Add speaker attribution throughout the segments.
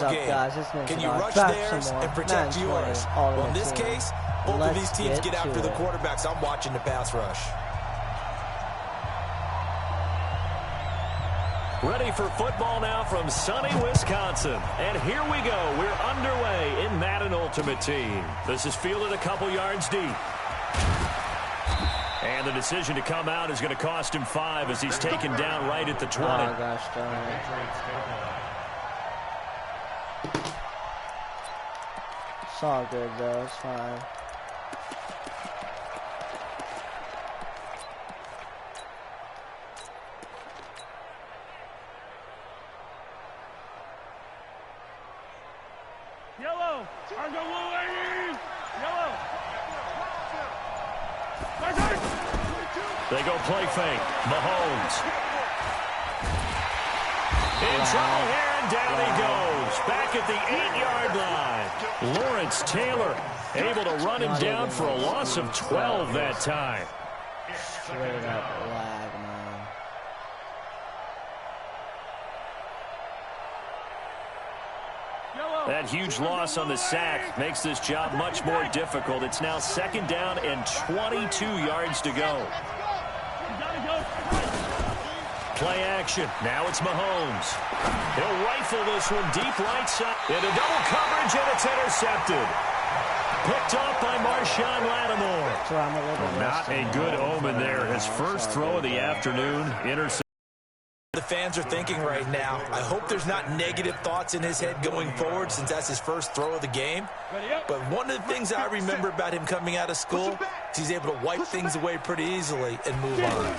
Speaker 1: Game. Can you rush theirs and protect yours? Well, in this case, both of these teams get after the quarterbacks. I'm watching the pass rush.
Speaker 2: Ready for football now from sunny Wisconsin. And here we go. We're underway in Madden Ultimate Team. This is fielded a couple yards deep. And the decision to come out is going to cost him 5 as he's taken down right at the 20.
Speaker 3: Oh, gosh, darn it. It's all good, though. It's fine.
Speaker 4: Yellow! Argo ladies! Yellow!
Speaker 2: They go play fake. Mahomes. In trouble here, and down he goes. Back at the 8-yard line. Lawrence Taylor able to run him down for a loss of 12 that time.
Speaker 3: Straight up lag, man.
Speaker 2: That huge loss on the sack makes this job much more difficult. It's now 2nd down and 22 yards to go. Play action. Now it's Mahomes. He'll rifle this one deep right side. Into double coverage, and it's intercepted. Picked up by Marshawn Lattimore. Not a good omen there. His first throw of the afternoon. Intercepted.
Speaker 1: The fans are thinking right now, I hope there's not negative thoughts in his head going forward since that's his first throw of the game. But one of the things I remember about him coming out of school is he's able to wipe things away pretty easily and move on.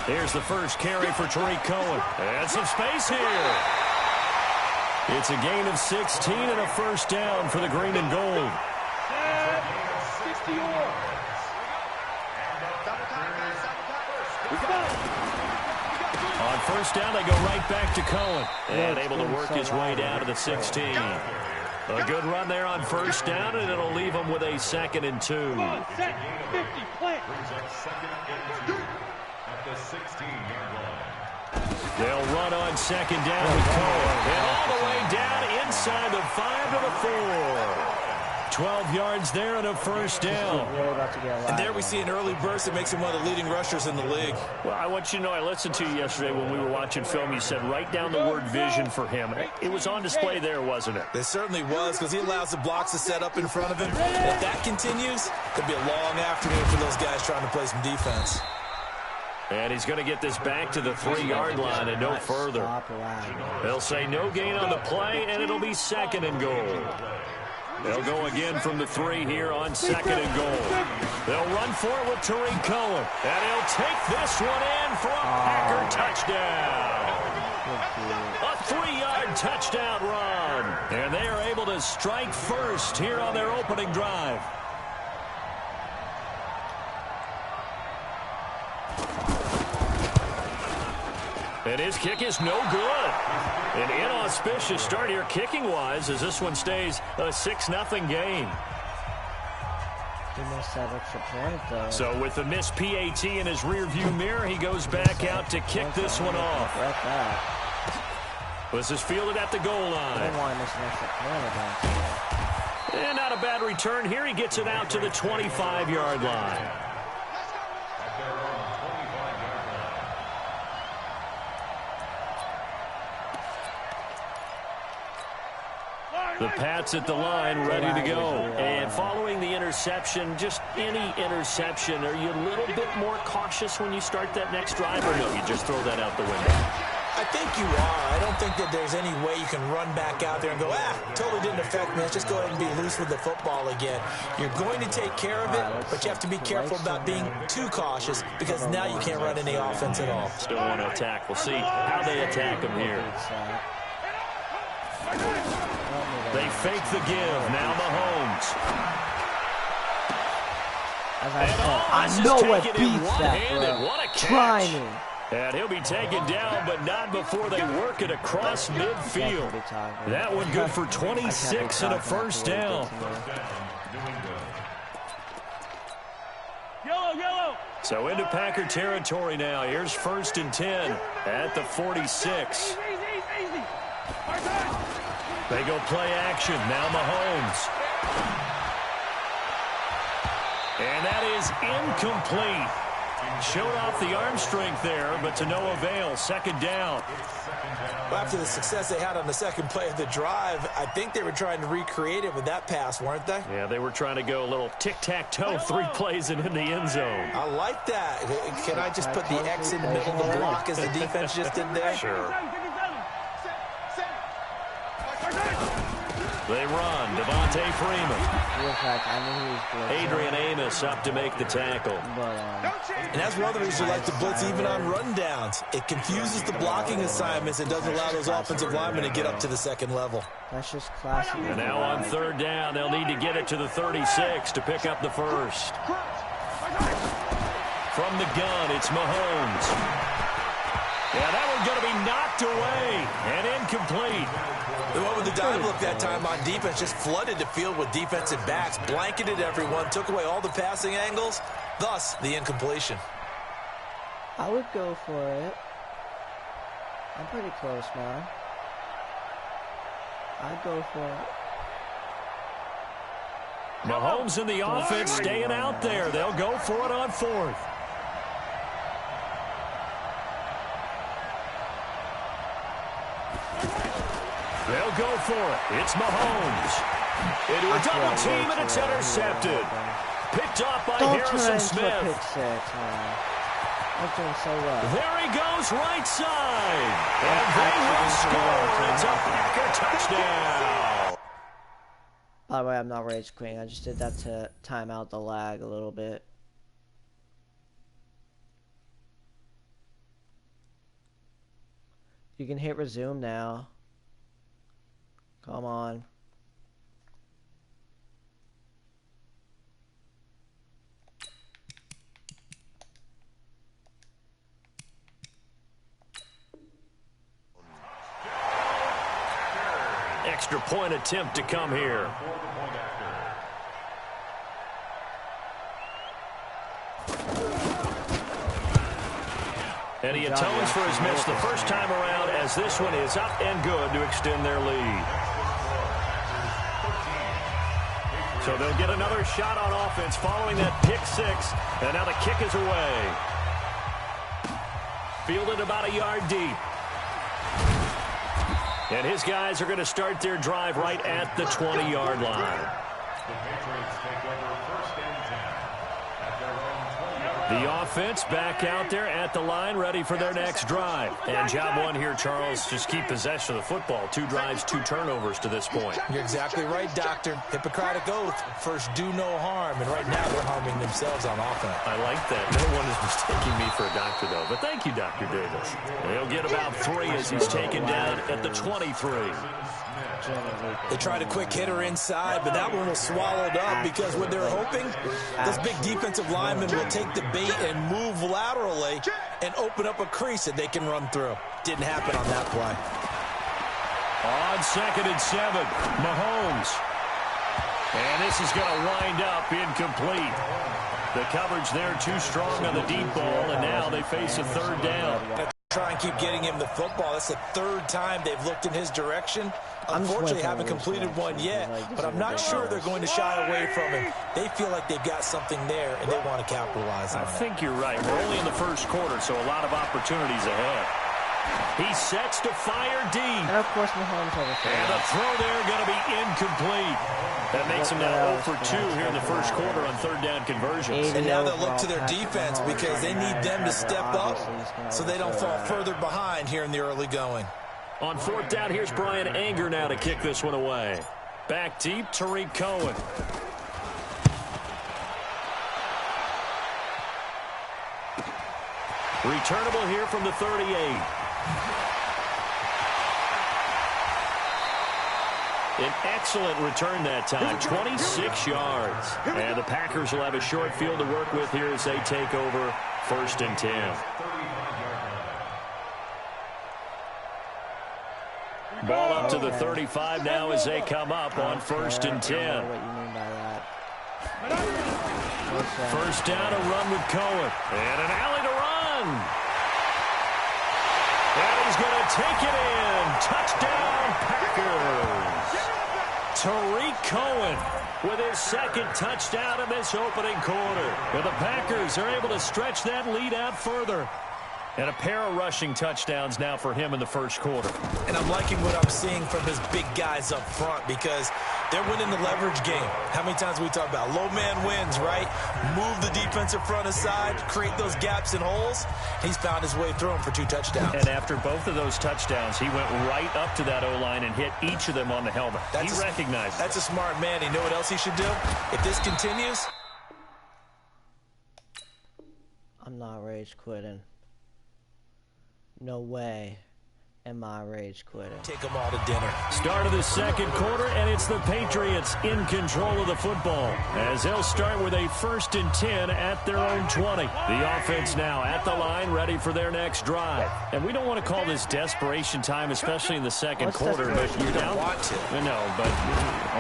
Speaker 2: Here's the first carry for Tariq Cohen. And some space here. It's a gain of 16 and a first down for the green and gold. On first down, they go right back to Cohen. And able to work his way down to the 16. A good run there on first down, and it'll leave him with a 2nd and 2. They'll run on 2nd down with Cohen. And all the way down inside the 5 to the 4. 12 yards there and a first down.
Speaker 1: And there we see an early burst that makes him one of the leading rushers in the league.
Speaker 2: Well, I want you to know, I listened to you yesterday when we were watching film. You said write down the word vision for him. It was on display there, wasn't it?
Speaker 1: It certainly was, because he allows the blocks to set up in front of him. And if that continues, it'll be a long afternoon for those guys trying to play some defense.
Speaker 2: And he's going to get this back to the 3-yard line and no further. They'll say no gain on the play, and it'll be 2nd and goal. They'll go again from the 3 here on 2nd and goal. They'll run for it with Tariq Cohen. And he'll take this one in for a Packer touchdown. A 3-yard touchdown run. And they are able to strike first here on their opening drive. And his kick is no good. An inauspicious start here kicking-wise as this one stays a 6-0 game.
Speaker 3: He missed that extra point, though.
Speaker 2: So with the missed PAT in his rearview mirror, he goes back out to kick this one off. This is fielded at the goal line.
Speaker 3: I don't want to miss an extra point.
Speaker 2: And not a bad return here. He gets it out to the 25-yard line. The Pats at the line, ready to go. And following the interception, just any interception, are you a little bit more cautious when you start that next drive, or no, you just throw that out the window?
Speaker 1: I think you are. I don't think that there's any way you can run back out there and go, totally didn't affect me. Let's just go ahead and be loose with the football again. You're going to take care of it, but you have to be careful about being too cautious because now you can't run any offense at all.
Speaker 2: Still want to attack. We'll see how they attack him here. They fake the give. Now Mahomes.
Speaker 3: As I said, I know what beats that, bro.
Speaker 2: What a catch.
Speaker 3: Try me.
Speaker 2: And he'll be taken down, but not before they work it across midfield. That one good for 26 and a first down.
Speaker 4: Yellow.
Speaker 2: So into Packer territory now. Here's 1st and 10 at the 46. They go play action. Now Mahomes. And that is incomplete. Showed off the arm strength there, but to no avail. Second down.
Speaker 1: Well, after the success they had on the second play of the drive, I think they were trying to recreate it with that pass, weren't they?
Speaker 2: Yeah, they were trying to go a little tic-tac-toe, 3 plays and in the end zone.
Speaker 1: I like that. Can I just put the X in the middle of the block as the defense just did there?
Speaker 2: Sure. They run. Devontae Freeman. Adrian Amos up to make the tackle.
Speaker 1: And that's one of the reasons you like to blitz even on rundowns. It confuses the blocking assignments and doesn't allow those offensive linemen to get up to the second level.
Speaker 3: That's just classic.
Speaker 2: And now on third down, they'll need to get it to the 36 to pick up the first. From the gun, it's Mahomes. Yeah, that one's going to be knocked away and incomplete.
Speaker 1: The one with the dive look that time on defense just flooded the field with defensive backs, blanketed everyone, took away all the passing angles, thus the incompletion.
Speaker 3: I would go for it. I'm pretty close, man. I'd go for it.
Speaker 2: Mahomes and the offense staying out there. They'll go for it on fourth. They'll go for it. It's Mahomes. Into a double team, and it's intercepted. Picked off by Harrison Smith.
Speaker 3: Pick six, man. I'm doing so well.
Speaker 2: There he goes, right side. And they will score. It's a Packer touchdown.
Speaker 3: By the way, I'm not rage quitting. I just did that to time out the lag a little bit. You can hit resume now. Come on.
Speaker 2: Extra point attempt to come here. And he atones for his miss the first time around as this one is up and good to extend their lead. So they'll get another shot on offense following that pick six. And now the kick is away. Fielded about a yard deep. And his guys are going to start their drive right at the 20-yard line. The offense back out there at the line, ready for their next drive. And job one here, Charles, just keep possession of the football. 2 drives, 2 turnovers to this point.
Speaker 1: You're exactly right, Doctor. Hippocratic oath, first do no harm. And right now they're harming themselves on offense.
Speaker 2: I like that. No one is mistaking me for a doctor, though. But thank you, Dr. Davis. He'll get about 3 as he's taken down at the 23.
Speaker 1: They tried a quick hitter inside, but that one was swallowed up because what they're hoping, those big defensive linemen will take the bait and move laterally and open up a crease that they can run through. Didn't happen on that play.
Speaker 2: On 2nd and 7, Mahomes. And this is going to wind up incomplete. The coverage there too strong on the deep ball, and now they face a 3rd down.
Speaker 1: Try and keep getting him the football. That's the 3rd time they've looked in his direction. Unfortunately, haven't completed one yet, but I'm not sure they're going to shy away from him. They feel like they've got something there, and they want to capitalize on it.
Speaker 2: I think you're right. We're only in the first quarter, so a lot of opportunities ahead. He sets to fire deep.
Speaker 3: And, of course, Mahomes has a
Speaker 2: and the throw there going to be incomplete. That makes him now 0 for 2 here in the first quarter on 3rd down conversions.
Speaker 1: And now they'll look to their defense because they need them to step up so they don't fall further behind here in the early going.
Speaker 2: On 4th down, here's Brian Anger now to kick this one away. Back deep, Tariq Cohen. Returnable here from the 38. An excellent return that time, 26 yards. And the Packers will have a short field to work with here as they take over 1st and 10. Ball up to the 35 now as they come up on 1st and 10.
Speaker 3: What you mean by that?
Speaker 2: 1st down, a run with Cohen. And an alley to run. And he's going to take it in. Touchdown, Packers. Tariq Cohen with his second touchdown in this opening quarter. And the Packers are able to stretch that lead out further. And a pair of rushing touchdowns now for him in the first quarter.
Speaker 1: And I'm liking what I'm seeing from his big guys up front because they're winning the leverage game. How many times we talk about low man wins, right? Move the defensive front aside, create those gaps and holes. He's found his way through them for 2 touchdowns.
Speaker 2: And after both of those touchdowns, he went right up to that O-line and hit each of them on the helmet. He recognized it.
Speaker 1: That's a smart man. You know what else he should do? If this continues,
Speaker 3: I'm not rage quitting. No way am I rage quitting.
Speaker 1: Take them all to dinner.
Speaker 2: Start of the second quarter, and it's the Patriots in control of the football as they'll start with a 1st and 10 at their own 20. The offense now at the line, ready for their next drive. And we don't want to call this desperation time, especially in the second quarter, but you're down. No, but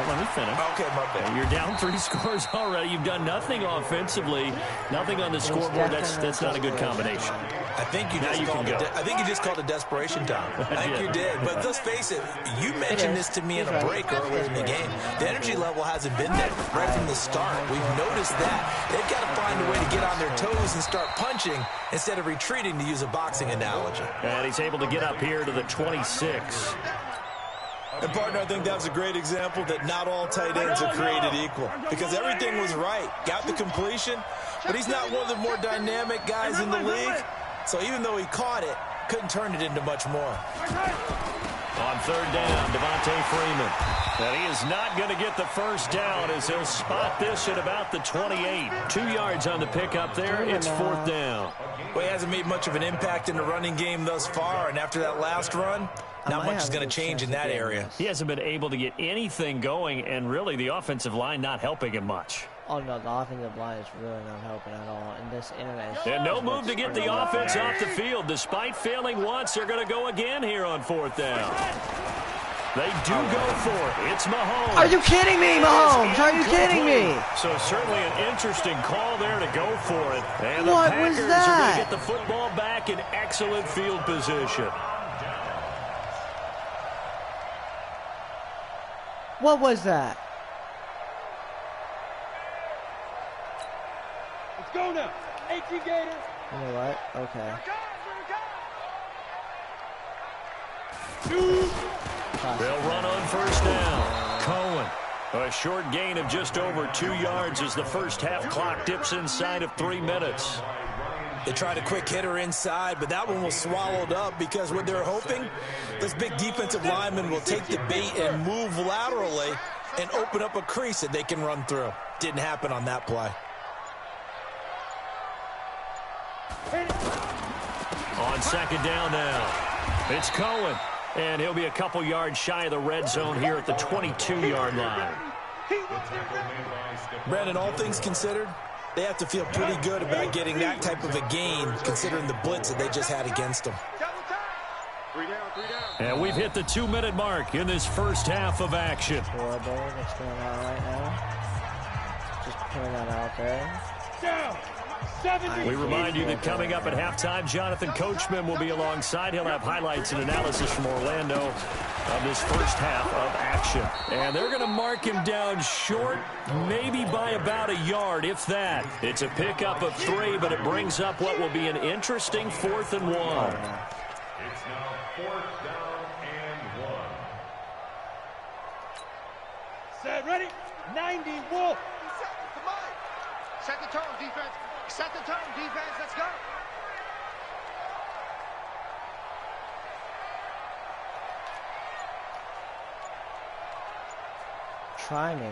Speaker 2: let me finish.
Speaker 1: Okay, my bad.
Speaker 2: You're down 3 scores already. You've done nothing offensively, nothing on the scoreboard. That's not a good combination.
Speaker 1: I think you just called it desperation time. I think you did. But let's face it, you mentioned this to me in a break earlier in the game. The energy level hasn't been there right from the start. We've noticed that. They've got to find a way to get on their toes and start punching instead of retreating, to use a boxing analogy.
Speaker 2: And he's able to get up here to the 26.
Speaker 1: And, partner, I think that was a great example that not all tight ends are created equal. Because everything was right. Got the completion, but he's not one of the more dynamic guys in the league. So even though he caught it, couldn't turn it into much more.
Speaker 2: On 3rd down, Devontae Freeman. And he is not going to get the first down as he'll spot this at about the 28. 2 yards on the pickup there. It's 4th down.
Speaker 1: Well, he hasn't made much of an impact in the running game thus far, and after that last run, not much is going to change in that area.
Speaker 2: He hasn't been able to get anything going, and really the offensive line not helping him much.
Speaker 3: Oh, no, the offensive line is really not helping at all. And this internet.
Speaker 2: And no move to get the offense off the field. Despite failing once, they're going to go again here on 4th down. They do go for it. It's Mahomes.
Speaker 3: Are you kidding me, Mahomes? Are you kidding me?
Speaker 2: So certainly an interesting call there to go for it. And the
Speaker 3: What
Speaker 2: Packers
Speaker 3: was that?
Speaker 2: are going to get the football back in excellent field position.
Speaker 3: What was that?
Speaker 4: Let's go now. 18 Gators.
Speaker 3: You know what? Okay.
Speaker 2: They'll run on 1st down. Cohen. A short gain of just over 2 yards as the first half clock dips inside of 3 minutes.
Speaker 1: They tried a quick hitter inside, but that one was swallowed up because what they're hoping, this big defensive lineman will take the bait and move laterally and open up a crease that they can run through. Didn't happen on that play.
Speaker 2: On 2nd down now, it's Cohen. And he'll be a couple yards shy of the red zone here at the 22-yard line.
Speaker 1: Brandon, all things considered, they have to feel pretty good about getting that type of a gain considering the blitz that they just had against them.
Speaker 2: And we've hit the 2-minute mark in this first half of action.
Speaker 3: Horrible what's going on right now. Just putting that out there.
Speaker 4: Down.
Speaker 2: We remind you that coming up at halftime, Jonathan Coachman will be alongside. He'll have highlights and analysis from Orlando of this first half of action. And they're going to mark him down short, maybe by about a yard, if that. It's a pickup of 3, but it brings up what will be an interesting 4th and 1.
Speaker 5: It's now 4th down and 1.
Speaker 4: Set, ready? 90, Wolf.
Speaker 6: Set the tone, defense. Set the tone, defense. Let's go.
Speaker 3: Try me.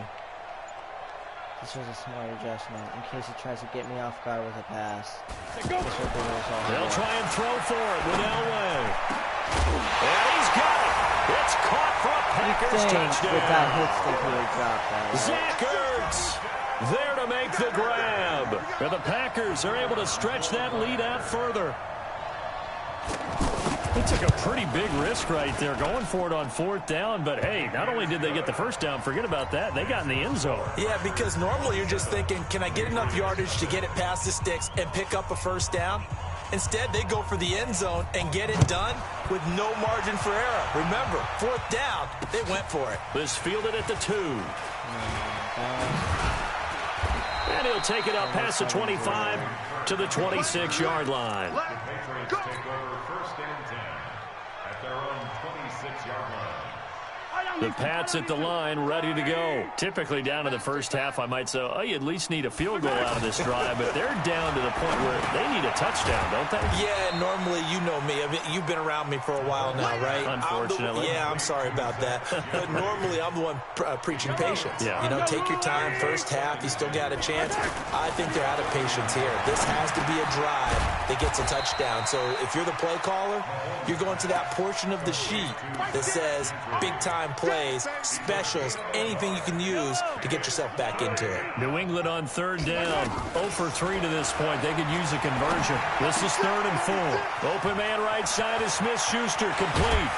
Speaker 3: This was a smart adjustment in case he tries to get me off guard with a pass.
Speaker 2: They'll try and throw for it with Elway. And he's got it. It's caught for a Packers touchdown.
Speaker 3: With that hit stick, he would drop that. Right?
Speaker 2: Zach Ertz there to make the grab. And the Packers are able to stretch that lead out further. They took a pretty big risk right there going for it on 4th down. But, hey, not only did they get the first down, forget about that, they got in the end zone.
Speaker 1: Yeah, because normally you're just thinking, can I get enough yardage to get it past the sticks and pick up a first down? Instead, they go for the end zone and get it done with no margin for error. Remember, 4th down, they went for it.
Speaker 2: This fielded at the 2. And he'll take it up past the 25 to the 26-yard line.
Speaker 5: The Patriots take over 1st and 10 at their own 26-yard line.
Speaker 2: The Pats at the line, ready to go. Typically down in the first half, I might say, oh, you at least need a field goal out of this drive, but they're down to the point where they need a touchdown, don't they?
Speaker 1: Yeah, normally, you know me. I mean, you've been around me for a while now, right?
Speaker 2: Unfortunately.
Speaker 1: I'm sorry about that. But normally, I'm the one preaching patience.
Speaker 2: Yeah.
Speaker 1: You know, take your time. First half, you still got a chance. I think they're out of patience here. This has to be a drive that gets a touchdown. So if you're the play caller, you're going to that portion of the sheet that says big-time plays, specials, anything you can use to get yourself back into it.
Speaker 2: New England on 3rd down. 0 for 3 to this point. They could use a conversion. This is 3rd and 4. Open man right side is Smith-Schuster, complete.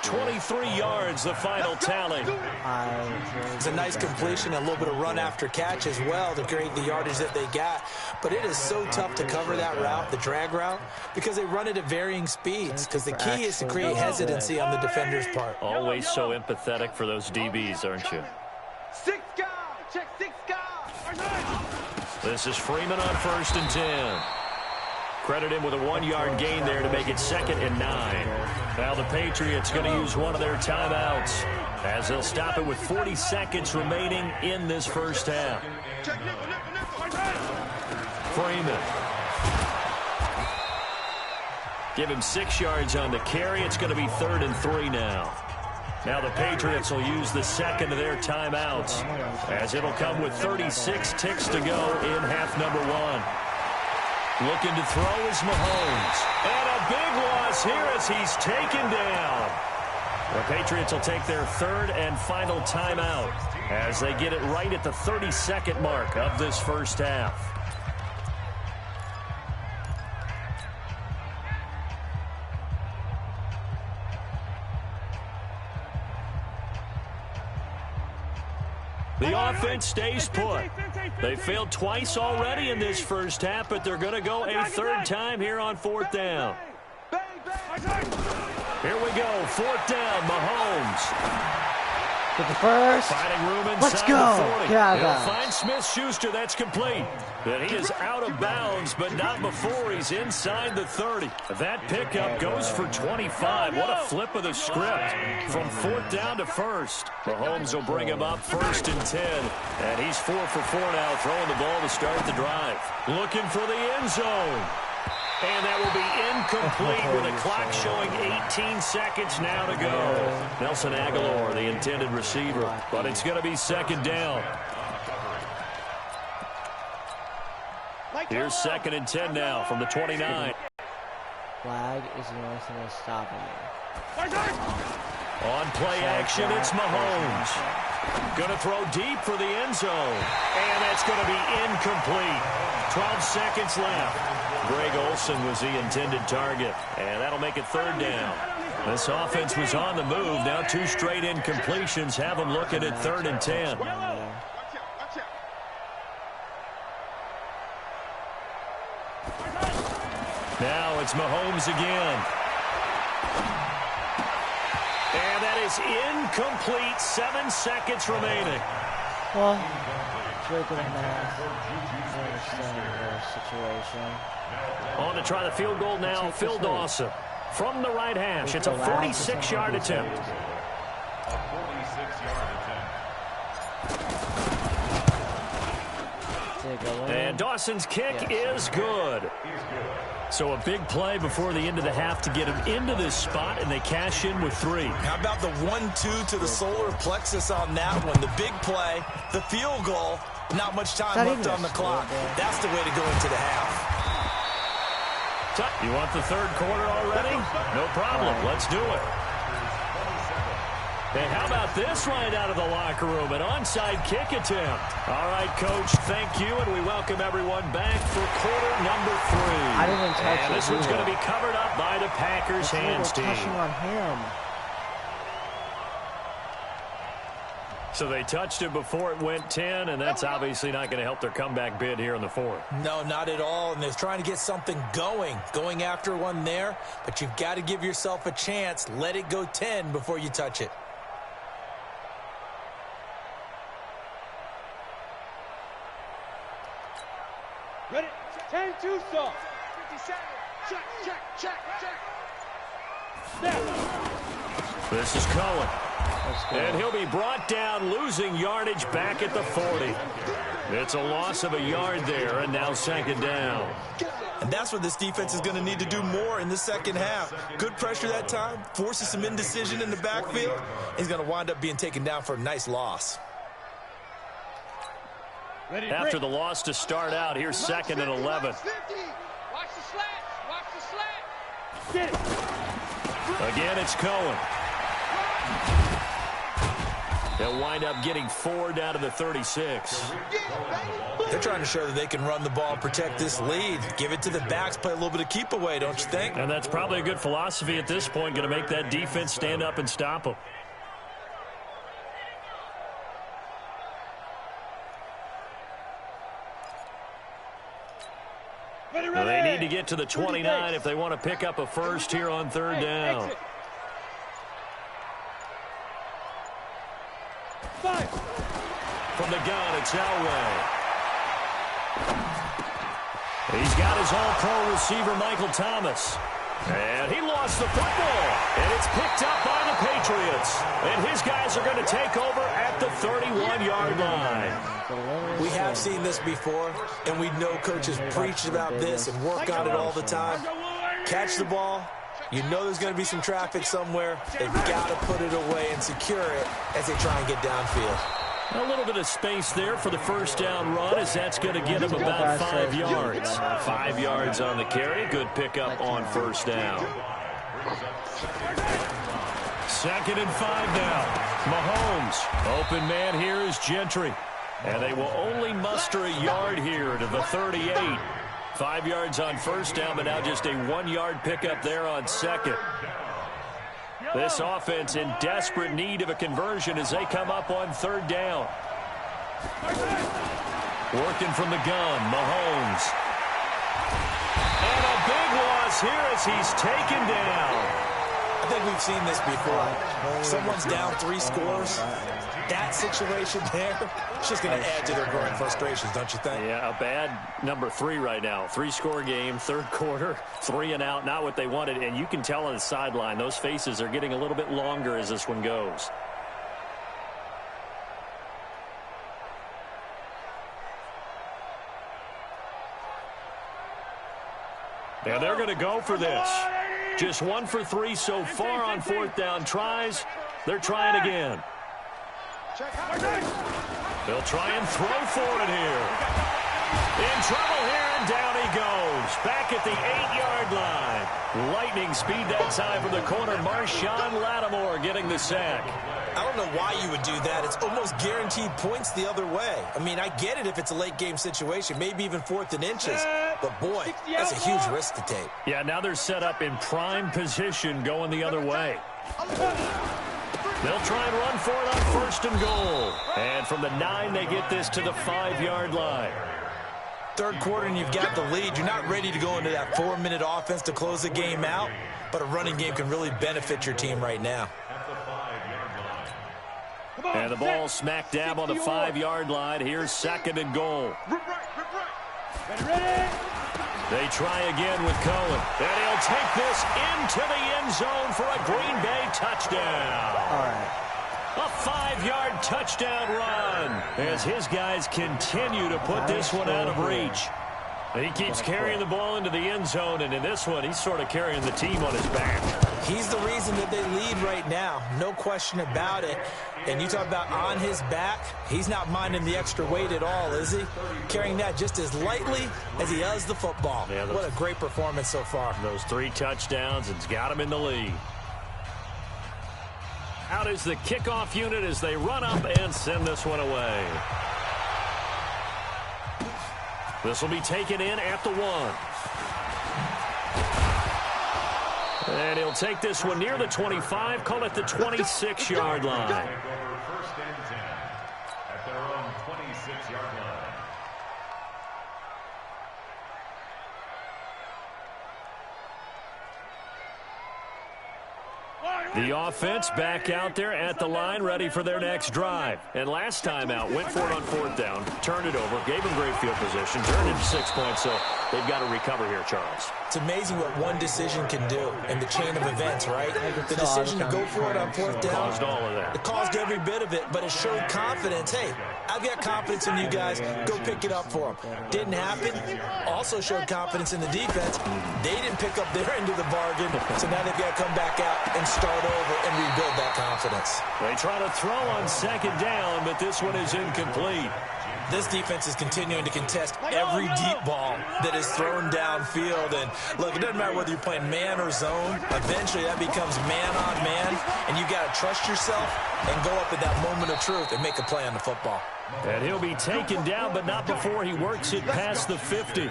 Speaker 2: 23 yards, the final tally.
Speaker 1: It's a nice completion, a little bit of run after catch as well to create the yardage that they got. But it is so tough to cover that route, the drag route, because they run it at varying speeds. Because the key is to create hesitancy on the defender's part.
Speaker 2: Always so empathetic for those DBs, aren't you?
Speaker 6: 6 guys. Check 6 guys.
Speaker 2: This is Freeman on 1st and 10. Credit him with a 1-yard gain there to make it 2nd and 9. Now the Patriots going to use one of their timeouts as they'll stop it with 40 seconds remaining in this first half. Freeman. Give him 6 yards on the carry. It's going to be 3rd and 3 now. Now the Patriots will use the second of their timeouts as it'll come with 36 ticks to go in half number 1. Looking to throw is Mahomes. And a big loss here as he's taken down. The Patriots will take their 3rd and final timeout as they get it right at the 32nd mark of this first half. The offense stays put. They failed twice already in this first half, but they're going to go a 3rd time here on 4th down. Here we go, 4th down, Mahomes.
Speaker 3: Get the first.
Speaker 2: Fighting room inside
Speaker 3: Let's go.
Speaker 2: the 40.
Speaker 3: Get out of
Speaker 2: He'll
Speaker 3: bounds.
Speaker 2: find Smith-Schuster. That's complete. But he is out of bounds, but not before he's inside the 30. That pickup goes for 25. What a flip of the script from 4th down to 1st. Mahomes will bring him up 1st and 10. And he's 4 for 4 now, throwing the ball to start the drive. Looking for the end zone. And that will be incomplete with the clock showing 18 seconds now to go. Nelson Aguilar, the intended receiver, but it's going to be 2nd down. Here's 2nd and 10 now from the 29.
Speaker 3: Flag is the only thing that's stopping me.
Speaker 2: On play action, it's Mahomes. Going to throw deep for the end zone. And that's going to be incomplete. 12 seconds left. Greg Olsen was the intended target. And that'll make it 3rd down. This offense was on the move. Now 2 straight incompletions have them looking at 3rd and 10. Now it's Mahomes again. And that is incomplete. 7 seconds remaining.
Speaker 3: Well, good enough. I understand the situation.
Speaker 2: On to try the field goal now, Phil Dawson. From the right hash, it's a 46-yard attempt.
Speaker 5: A 46-yard attempt.
Speaker 2: And Dawson's kick is good. So a big play before the end of the half to get him into this spot, and they cash in with 3.
Speaker 1: How about the 1-2 to the solar plexus on that one? The big play, the field goal, not much time left on the clock. That's the way to go into the half.
Speaker 2: You want the 3rd quarter already? No problem. Let's do it. And how about this right out of the locker room? An onside kick attempt. All right, Coach, thank you, and we welcome everyone back for quarter number 3.
Speaker 3: I didn't touch it.
Speaker 2: And this one's going to be covered up by the Packers hands team.
Speaker 3: Touching on him.
Speaker 2: So they touched it before it went 10, and that's obviously not going to help their comeback bid here in the fourth.
Speaker 1: No, not at all, and they're trying to get something going after one there, but you've got to give yourself a chance. Let it go 10 before you touch it.
Speaker 4: Ready? 10 too soft.
Speaker 6: 57. Check.
Speaker 4: Snap.
Speaker 2: This is Cohen. And he'll be brought down, losing yardage back at the 40. It's a loss of a yard there, and now second down.
Speaker 1: And that's what this defense is going to need to do more in the second half. Good pressure that time, forces some indecision in the backfield. He's going to wind up being taken down for a nice loss.
Speaker 2: After the loss to start out, here's second and 11.
Speaker 6: Watch the slant.
Speaker 4: Get it.
Speaker 2: Again, it's Cohen. They'll wind up getting 4 down to the 36.
Speaker 1: They're trying to show that they can run the ball, protect this lead. Give it to the backs, play a little bit of keep away, don't you think?
Speaker 2: And that's probably a good philosophy at this point, going to make that defense stand up and stop them. Well, they need to get to the 29 if they want to pick up a first here on third down. From the gun, it's Elway. He's got his all-pro receiver, Michael Thomas. And he lost the football. And it's picked up by the Patriots. And his guys are going to take over at the 31-yard line.
Speaker 1: We have seen this before, and we know coaches preach about this and work on it all the time. Catch the ball. You know there's going to be some traffic somewhere. They've got to put it away and secure it as they try and get downfield.
Speaker 2: A little bit of space there for the first down run, as that's going to get him about 5 yards. 5 yards on the carry. Good pickup on first down. Second and 5 now. Mahomes. Open man here is Gentry. And they will only muster a yard here to the 38. 5 yards on first down, but now just a 1-yard pickup there on second. This offense in desperate need of a conversion as they come up on third down. Working from the gun, Mahomes. And a big loss here as he's taken down.
Speaker 1: I think we've seen this before. Someone's down 3 scores. That situation there, it's just going to add to their growing frustrations, don't you think?
Speaker 2: Yeah, a bad number 3 right now. 3-score game, third quarter, 3 and out, not what they wanted. And you can tell on the sideline, those faces are getting a little bit longer as this one goes. And they're going to go for this. Just 1 for 3 so far on fourth down tries. They're trying again. They'll try and throw for it here. In trouble here, and down he goes. Back at the 8-yard line. Lightning speed that time from the corner. Marshawn Lattimore getting the sack.
Speaker 1: I don't know why you would do that. It's almost guaranteed points the other way. I mean, I get it if it's a late game situation, maybe even 4th and inches. But, boy, that's a huge risk to take.
Speaker 2: Yeah, now they're set up in prime position going the other way. They'll try and run for it on first and goal. And from the 9, they get this to the 5-yard line.
Speaker 1: Third quarter and you've got the lead. You're not ready to go into that 4-minute offense to close the game out, but a running game can really benefit your team right now.
Speaker 2: And the ball smack dab on the 5-yard line. Here's second and goal. They try again with Cohen. And he'll take this into the end zone for a Green Bay touchdown.
Speaker 3: All right.
Speaker 2: A 5-yard touchdown run as his guys continue to put this one out of reach. He keeps carrying the ball into the end zone, and in this one, he's sort of carrying the team on his back.
Speaker 1: He's the reason that they lead right now. No question about it. And you talk about on his back, he's not minding the extra weight at all, is he? Carrying that just as lightly as he does the football. Yeah, what a great performance so far.
Speaker 2: Those 3 touchdowns, it's got him in the lead. Out is the kickoff unit as they run up and send this one away. This will be taken in at the 1. And he'll take this one near the 25, call it the 26-yard line.
Speaker 5: at their own 26-yard line.
Speaker 2: The offense back out there at the line, ready for their next drive. And last time out, went for it on 4th down, turned it over, gave them great field position, turned into 6 points, so they've got to recover here, Charles.
Speaker 1: It's amazing what one decision can do in the chain of events, right? The decision to go for it on 4th down.
Speaker 2: Caused all of that.
Speaker 1: It caused every bit of it, but it showed confidence. Hey, I've got confidence in you guys. Go pick it up for them. Didn't happen. Also showed confidence in the defense. They didn't pick up their end of the bargain, so now they've got to come back out and start over and rebuild that confidence.
Speaker 2: They try to throw on 2nd down, but this one is incomplete.
Speaker 1: This defense is continuing to contest every deep ball that is thrown downfield. And look, it doesn't matter whether you're playing man or zone. Eventually, that becomes man on man, and you got to trust yourself and go up at that moment of truth and make a play on the football.
Speaker 2: And he'll be taken down, but not before he works it past the 50.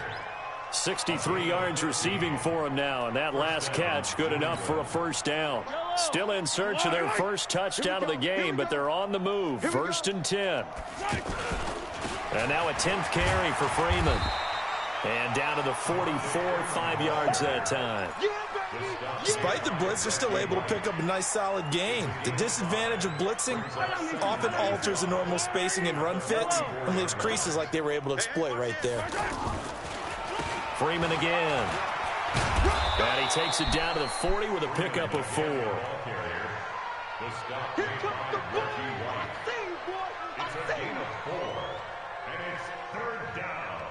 Speaker 2: 63 yards receiving for him now, and that last catch good enough for a 1st down. Still in search of their first touchdown of the game, but they're on the move. 1st and 10. And now a 10th carry for Freeman. And down to the 44, 5 yards that time.
Speaker 1: Despite the blitz, they're still able to pick up a nice, solid gain. The disadvantage of blitzing often alters the normal spacing and run fits and leaves creases like they were able to exploit right there.
Speaker 2: Freeman again. And he takes it down to the 40 with a pickup of 4.
Speaker 5: It's a gain of 4. And it's 3rd down.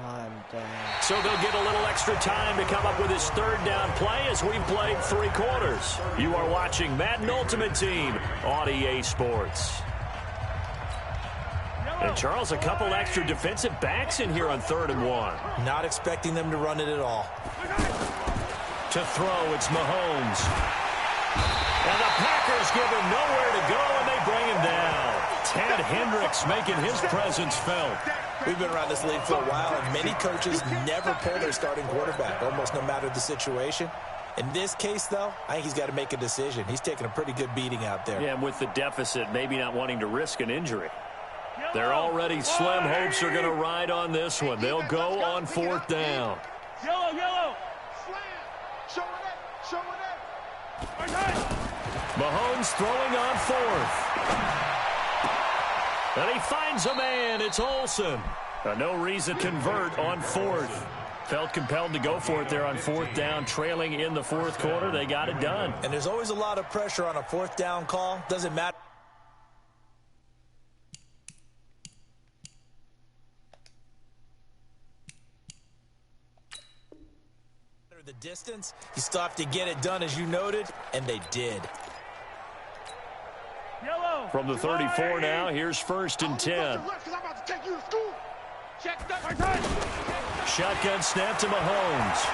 Speaker 3: I'm down.
Speaker 2: So they'll get a little extra time to come up with his 3rd down play as we've played 3 quarters. You are watching Madden Ultimate Team on EA Sports. And Charles, a couple extra defensive backs in here on 3rd and 1.
Speaker 1: Not expecting them to run it at all.
Speaker 2: To throw, it's Mahomes. And the Packers give him nowhere to go, and they bring him down. Ted Hendricks making his presence felt.
Speaker 1: We've been around this league for a while, and many coaches never pull their starting quarterback, almost no matter the situation. In this case, though, I think he's got to make a decision. He's taking a pretty good beating out there.
Speaker 2: Yeah, and with the deficit, maybe not wanting to risk an injury. They're already slim hopes are going to ride on this one. They'll go on 4th down.
Speaker 4: Yellow, yellow.
Speaker 6: Show it up.
Speaker 2: Mahomes throwing on 4th. And he finds a man. It's Olsen. No reason to convert on 4th. Felt compelled to go for it there on 4th down, trailing in the 4th quarter. They got it done.
Speaker 1: And there's always a lot of pressure on a 4th down call. Doesn't matter. The distance, you still have to get it done, as you noted, and they did.
Speaker 2: From the 34 now, here's 1st and 10. Shotgun snap to Mahomes.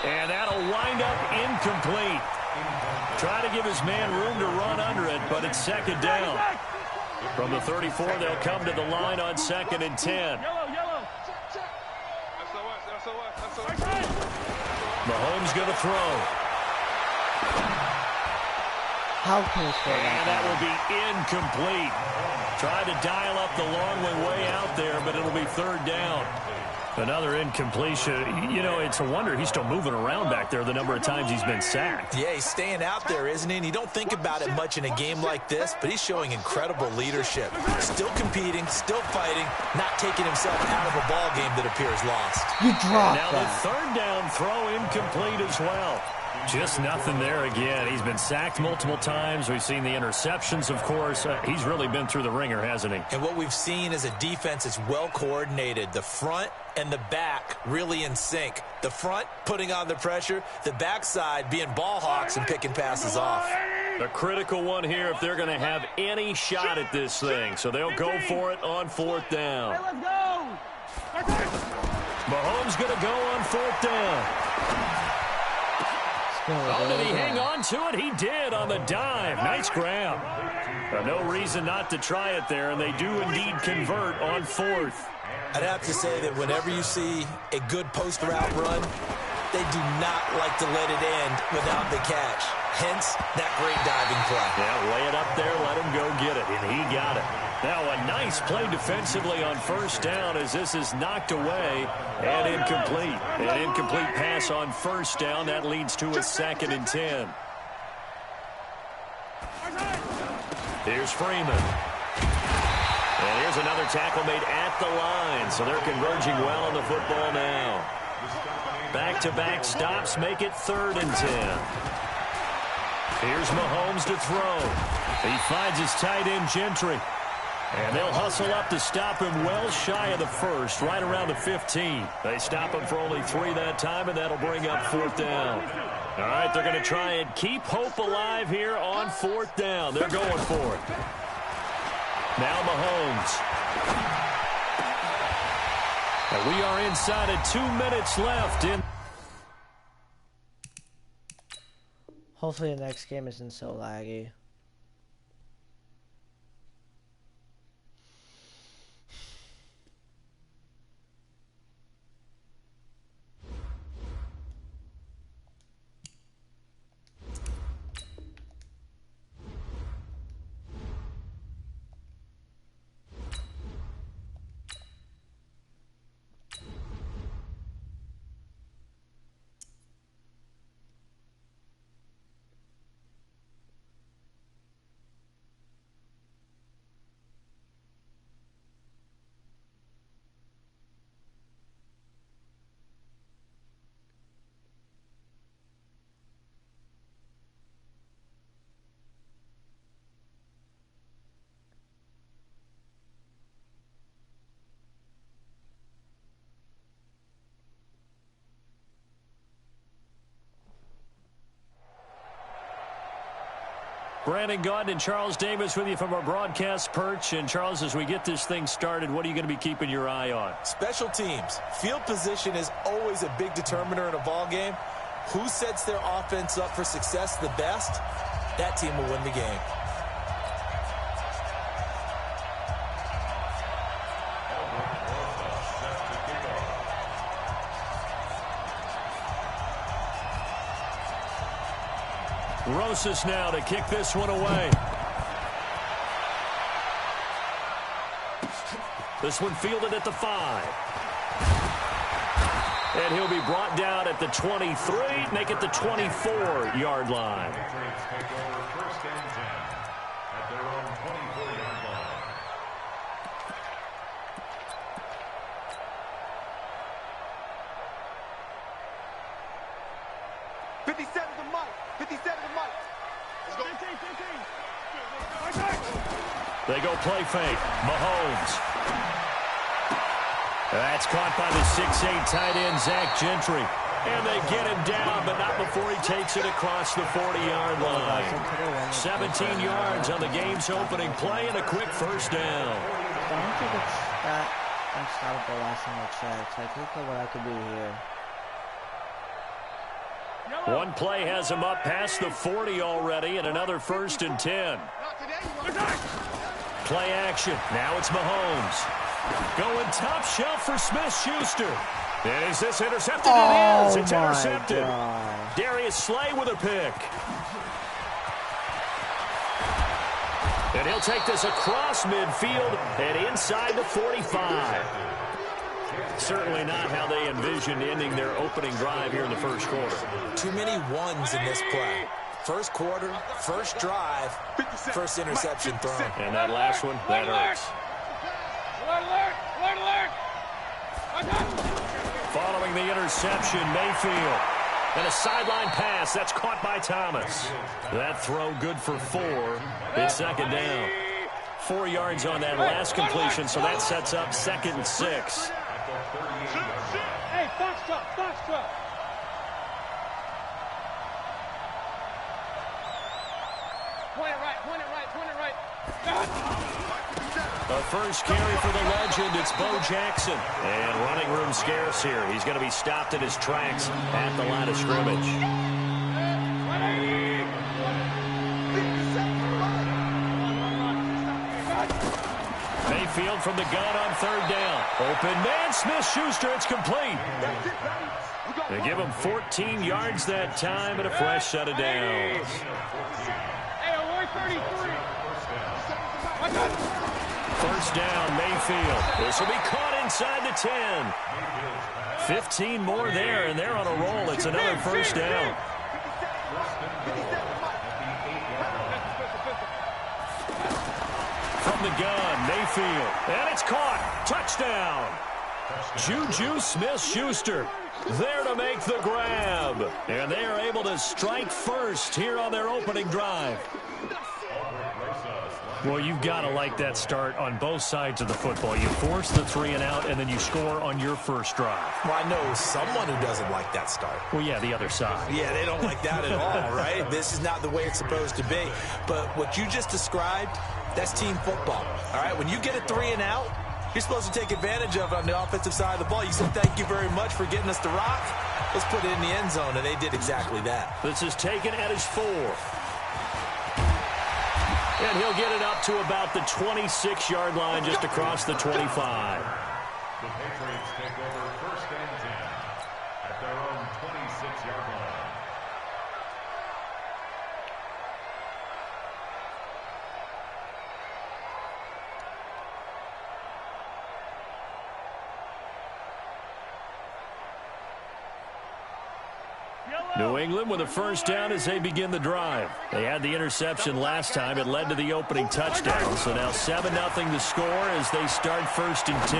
Speaker 2: And that'll wind up incomplete. Try to give his man room to run under it, but it's 2nd down. From the 34, they'll come to the line on 2nd and 10. Mahomes going to throw.
Speaker 3: How can he throw that?
Speaker 2: And that will be incomplete. Tried to dial up the long way out there, but it'll be 3rd down. Another incompletion. You know, it's a wonder he's still moving around back there the number of times he's been sacked.
Speaker 1: Yeah, he's staying out there, isn't he? And you don't think about it much in a game like this, but he's showing incredible leadership. Still competing, still fighting, not taking himself out of a ball game that appears lost.
Speaker 3: You dropped
Speaker 2: now
Speaker 3: that.
Speaker 2: The 3rd down throw incomplete as well. Just nothing there again. He's been sacked multiple times. We've seen the interceptions, of course. He's really been through the ringer, hasn't he?
Speaker 1: And what we've seen is a defense that's well coordinated. The front and the back really in sync. The front putting on the pressure, the backside being ball hawks and picking passes off.
Speaker 2: A critical one here if they're going to have any shot at this thing. So they'll go for it on 4th down.
Speaker 4: Hey, let's go.
Speaker 2: Mahomes going to go on 4th down. Oh, did he hang on to it? He did on the dive. Nice grab. No reason not to try it there, and they do indeed convert on 4th.
Speaker 1: I'd have to say that whenever you see a good post route run, They do not like to let it end without the catch. Hence, that great diving play.
Speaker 2: Yeah, lay it up there, let him go get it, and he got it. Now a nice play defensively on first down as this is knocked away and incomplete. An incomplete pass on first down. That leads to a 2nd and 10. Here's Freeman. And here's another tackle made at the line, so they're converging well on the football now. Back-to-back stops make it 3rd and 10. Here's Mahomes to throw. He finds his tight end, Gentry. And they'll hustle up to stop him well shy of the first, right around the 15. They stop him for only 3 that time, and that'll bring up 4th down. All right, they're going to try and keep hope alive here on 4th down. They're going for it. Now Mahomes. And we are inside of 2 minutes left in.
Speaker 3: Hopefully the next game isn't so laggy.
Speaker 2: Brandon Gaudin and Charles Davis with you from our broadcast perch. And, Charles, as we get this thing started, what are you going to be keeping your eye on?
Speaker 1: Special teams. Field position is always a big determiner in a ball game. Who sets their offense up for success the best, that team will win the game.
Speaker 2: Rosas now to kick this one away. This one fielded at the 5. And he'll be brought down at the 23, make it the 24-yard line.
Speaker 5: Take over 1st and 10 at their own 24-yard line.
Speaker 6: 57 to Mike. 57 to Mike. Let's go. 15.
Speaker 2: They go play fake. Mahomes. That's caught by the 6'8 tight end, Zach Gentry. And they get him down, but not before he takes it across the 40-yard line. 17 yards on the game's opening play and a quick first down.
Speaker 3: I don't think it's that unstoppable last time I checked. Like, look at what I could do here.
Speaker 2: One play has him up past the 40 already, and another 1st and 10. Play action. Now it's Mahomes. Going top shelf for Smith-Schuster. And is this intercepted? It is. It's intercepted.
Speaker 3: God.
Speaker 2: Darius Slay with a pick. And he'll take this across midfield and inside the 45. Certainly not how they envisioned ending their opening drive here in the first quarter.
Speaker 1: Too many ones in this play. First quarter, first drive, first interception thrown.
Speaker 2: And that last one, that hurts. Following the interception, Mayfield. And a sideline pass. That's caught by Thomas. That throw good for 4. It's 2nd down. 4 yards on that last completion, so that sets up 2nd and 6.
Speaker 4: Hey, box truck. Point it right.
Speaker 2: The first carry for the legend, it's Bo Jackson. And running room scarce here. He's going to be stopped in his tracks at the line of scrimmage. Mayfield from the gun on 3rd down. Open man, Smith-Schuster, it's complete. They give him 14 yards that time and a fresh set of downs. First down, Mayfield. This will be caught inside the 10. 15 more there, and they're on a roll. It's another first down. From the gun, Mayfield. And it's caught. Touchdown. Juju Smith-Schuster there to make the grab. And they are able to strike first here on their opening drive. Well, you've got to like that start on both sides of the football. You force the 3 and out, and then you score on your first drive.
Speaker 1: Well, I know someone who doesn't like that start.
Speaker 2: Well, yeah, the other side.
Speaker 1: Yeah, they don't like that at all, right? This is not the way it's supposed to be. But what you just described, that's team football, all right? When you get a 3 and out, you're supposed to take advantage of it on the offensive side of the ball. You said, thank you very much for getting us the rock. Let's put it in the end zone, and they did exactly that.
Speaker 2: This is taken at his 4. And he'll get it up to about the 26-yard line, just across the 25.
Speaker 5: The Patriots take over first and 10 at their own 26-yard line.
Speaker 2: New England with a first down as they begin the drive. They had the interception last time. It led to the opening touchdown. So now 7-0 the score as they start first and 10.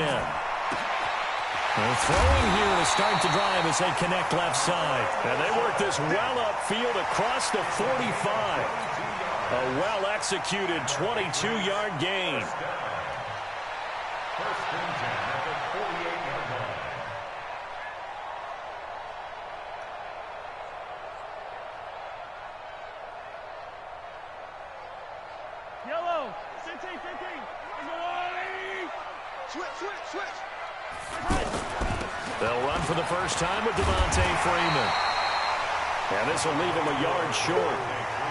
Speaker 2: They're throwing here to start the drive as they connect left side. And they work this well upfield across the 45. A well-executed 22-yard gain.
Speaker 5: First and 10 at the 48-yard line.
Speaker 4: Yellow. 15. Switch.
Speaker 2: They'll run for the first time with Devontae Freeman. And this will leave him a yard short.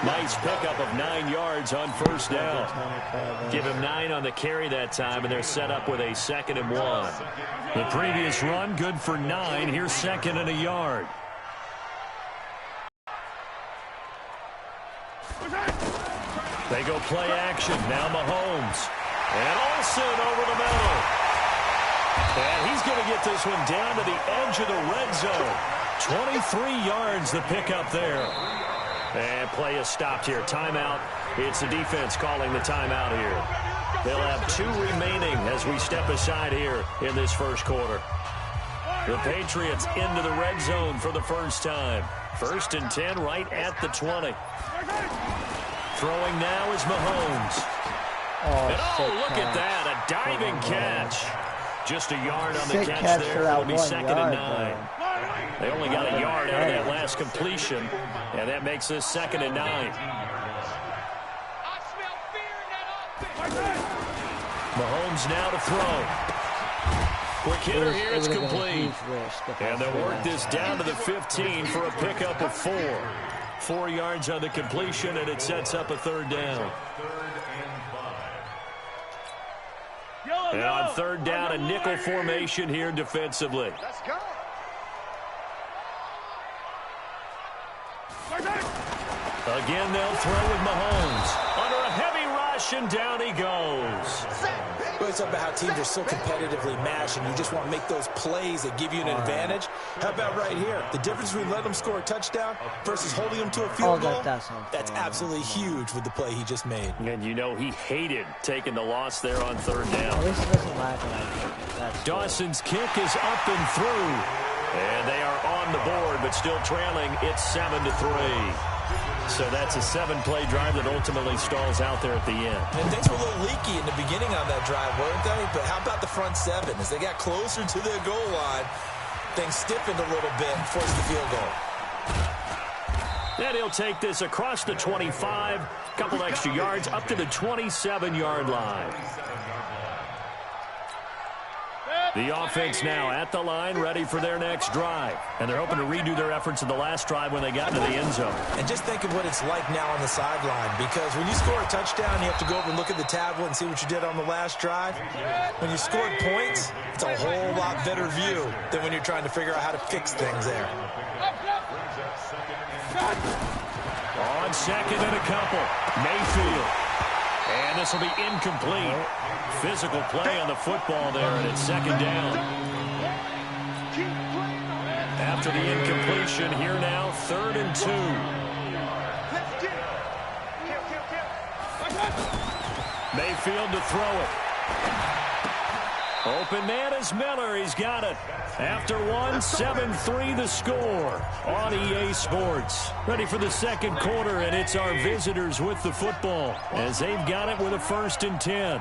Speaker 2: Nice pickup of 9 yards on first down. Give him 9 on the carry that time, and they're set up with a 2nd and 1. The previous run, good for 9. Here's 2nd and a yard. They go play action. Now Mahomes. And Olsen over the middle. And he's going to get this one down to the edge of the red zone. 23 yards the pickup there. And play is stopped here. Timeout. It's the defense calling the timeout here. They'll have 2 remaining as we step aside here in this first quarter. The Patriots into the red zone for the first time. First and 10 right at the 20. Throwing now is Mahomes. Look at that. A diving catch. Just a yard on the catch there. It'll be 2nd and 9. They only got a yard out of that last completion, and that makes this 2nd and 9. Mahomes now to throw. Quick hitter here, it's complete. And they'll work this down to the 15 for a pickup of 4. 4 yards on the completion, and it sets up a 3rd down. And on 3rd down, a nickel formation here defensively.
Speaker 6: Let's go.
Speaker 2: Again, they'll throw with Mahomes. Under a heavy rush, and down he goes.
Speaker 1: Well, it's about how teams are so competitively matched, and you just want to make those plays that give you an advantage. How about right here? The difference between letting them score a touchdown versus holding them to a field goal, that's absolutely huge with the play he just made.
Speaker 2: And you know he hated taking the loss there on 3rd down. Dawson's kick is up and through. And they are on the board, but still trailing. It's 7-3. So that's a 7-play drive that ultimately stalls out there at the end.
Speaker 1: And things were a little leaky in the beginning on that drive, weren't they? But how about the front 7? As they got closer to their goal line, things stiffened a little bit and forced the field goal.
Speaker 2: And he'll take this across the 25, couple extra yards, up to the 27-yard line. The offense now at the line, ready for their next drive. And they're hoping to redo their efforts in the last drive when they got into the end zone.
Speaker 1: And just think of what it's like now on the sideline, because when you score a touchdown, you have to go over and look at the tablet and see what you did on the last drive. When you scored points, it's a whole lot better view than when you're trying to figure out how to fix things there.
Speaker 2: On second and a couple, Mayfield. And this will be incomplete. Physical play on the football there, and it's second down. After the incompletion, here now, 3rd and 2. Mayfield to throw it. Open man is Miller. He's got it. After one, 7-3 the score on EA Sports. Ready for the second quarter, and it's our visitors with the football as they've got it with a 1st and 10.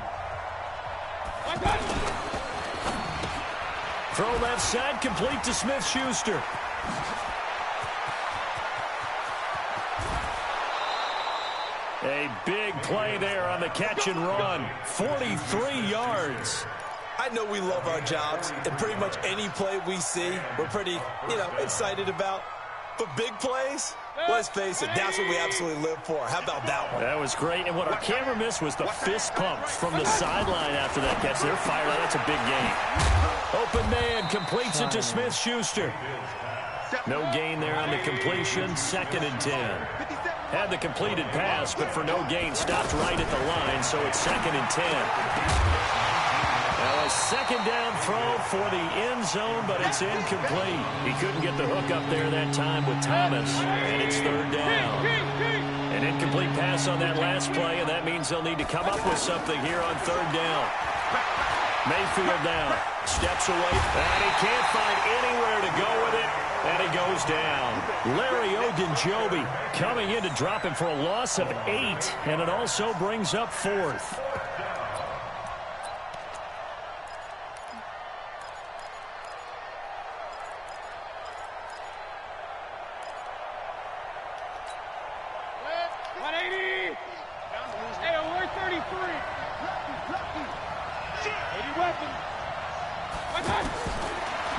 Speaker 2: Throw left side, complete to Smith-Schuster. A big play there on the catch and run. 43 yards.
Speaker 1: I know we love our jobs, and pretty much any play we see, we're pretty, excited about. But big plays, let's face it, that's what we absolutely live for. How about that one?
Speaker 2: That was great. And what our camera missed was the fist pump from the sideline after that catch. They're fired out. That's a big game. Open man completes it to Smith-Schuster. No gain there on the completion. 2nd and 10. Had the completed pass, but for no gain, stopped right at the line, so it's 2nd and 10. Now a second down throw for the end zone, but it's incomplete. He couldn't get the hook up there that time with Thomas, and it's 3rd down. An incomplete pass on that last play, and that means they'll need to come up with something here on 3rd down. Mayfield down, steps away, and he can't find anywhere to go with it, and he goes down. Larry Ogunjobi coming in to drop him for a loss of 8, and it also brings up 4th.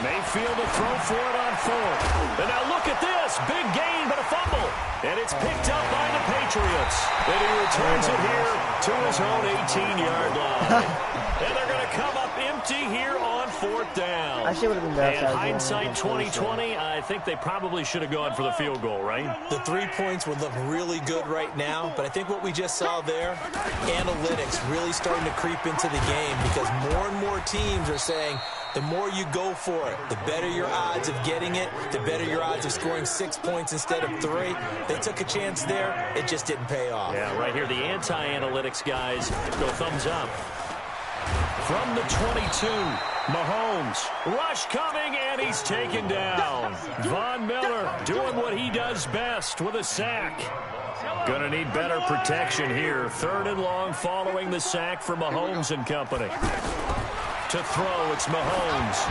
Speaker 2: Mayfield to throw for it on 4th. And now look at this. Big gain, but a fumble. And it's picked up by the Patriots. And he returns it here to his own 18-yard line. And they're going to come up empty here on 4th down.
Speaker 3: Actually, would have been better.
Speaker 2: And hindsight 2020, I think they probably should have gone for the field goal, right?
Speaker 1: The 3 points would look really good right now, but I think what we just saw there, analytics really starting to creep into the game, because more and more teams are saying, the more you go for it, the better your odds of getting it, the better your odds of scoring 6 points instead of 3. They took a chance there. It just didn't pay off.
Speaker 2: Yeah, right here, the anti-analytics guys go thumbs up. From the 22, Mahomes. Rush coming, and he's taken down. Von Miller doing what he does best with a sack. Going to need better protection here. 3rd and long following the sack for Mahomes and company. To throw, it's Mahomes.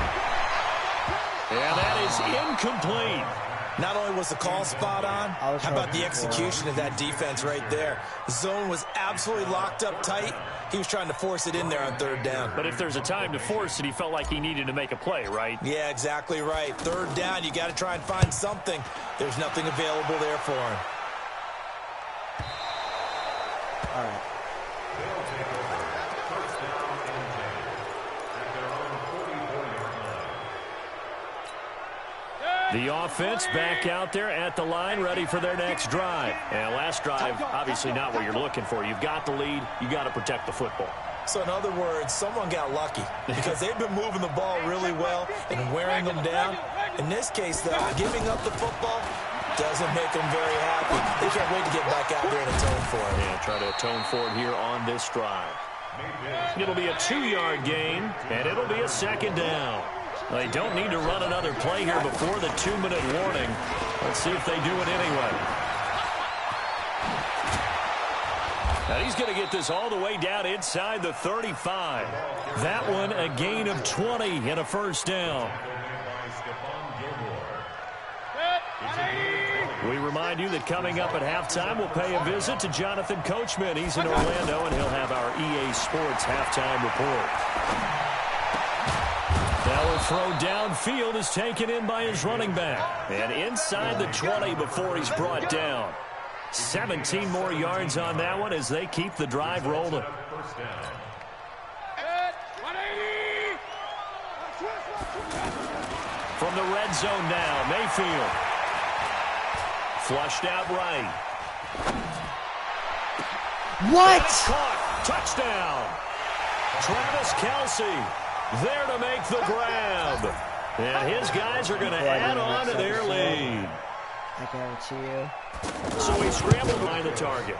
Speaker 2: And that is incomplete.
Speaker 1: Not only was the call spot on, how about the execution of that defense right there? The zone was absolutely locked up tight. He was trying to force it in there on 3rd down.
Speaker 2: But if there's a time to force it, he felt like he needed to make a play, right?
Speaker 1: Yeah, exactly right. 3rd down, you got to try and find something. There's nothing available there for him.
Speaker 3: All right.
Speaker 2: The offense back out there at the line, ready for their next drive. And last drive, obviously not what you're looking for. You've got the lead. You got to protect the football.
Speaker 1: So in other words, someone got lucky because they've been moving the ball really well and wearing them down. In this case, though, giving up the football doesn't make them very happy. They can't wait to get back out there and atone for it.
Speaker 2: Yeah, try to atone for it here on this drive. It'll be a 2-yard gain, and it'll be a 2nd down. They don't need to run another play here before the 2-minute warning. Let's see if they do it anyway. Now he's going to get this all the way down inside the 35. That one a gain of 20 and a 1st down. We remind you that coming up at halftime, we'll pay a visit to Jonathan Coachman. He's in Orlando, and he'll have our EA Sports halftime report. The throw downfield is taken in by his running back. And inside the 20 before he's brought down. 17 more yards on that one as they keep the drive rolling. From the red zone now, Mayfield. Flushed out right.
Speaker 3: What?
Speaker 2: Caught. Touchdown. Travis Kelce there to make the grab. And his guys are going to add on to their lead.
Speaker 3: I guarantee you.
Speaker 2: So he scrambled behind the target.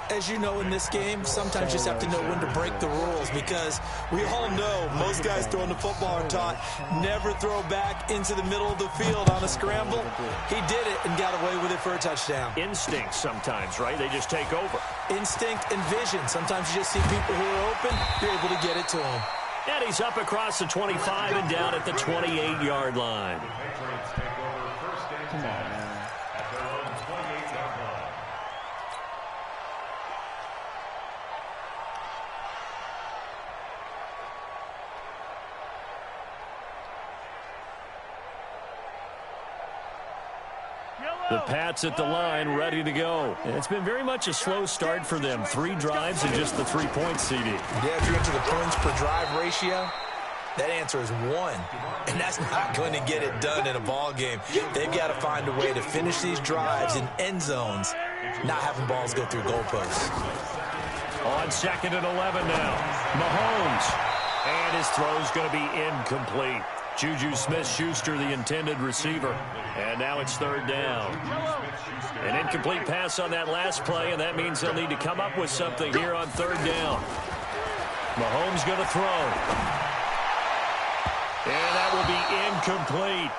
Speaker 1: As you know, in this game, sometimes you just have to know when to break the rules, because we all know most guys throwing the football are taught never throw back into the middle of the field on a scramble. He did it and got away with it for a touchdown.
Speaker 2: Instinct sometimes, right? They just take over.
Speaker 1: Instinct and vision. Sometimes you just see people who are open, you're able to get it to them.
Speaker 2: And he's up across the 25 and down at the 28-yard line.
Speaker 3: Come on, man.
Speaker 2: The Pats at the line, ready to go. And it's been very much a slow start for them. 3 drives and just the 3-point CD.
Speaker 1: Yeah, if you're into the points per drive ratio, that answer is 1. And that's not going to get it done in a ball game. They've got to find a way to finish these drives in end zones, not having balls go through goalposts.
Speaker 2: On 2nd and 11 now. Mahomes. And his throw's going to be incomplete. Juju Smith-Schuster, the intended receiver. And now it's 3rd down. An incomplete pass on that last play, and that means they'll need to come up with something here on 3rd down. Mahomes going to throw. And that will be incomplete.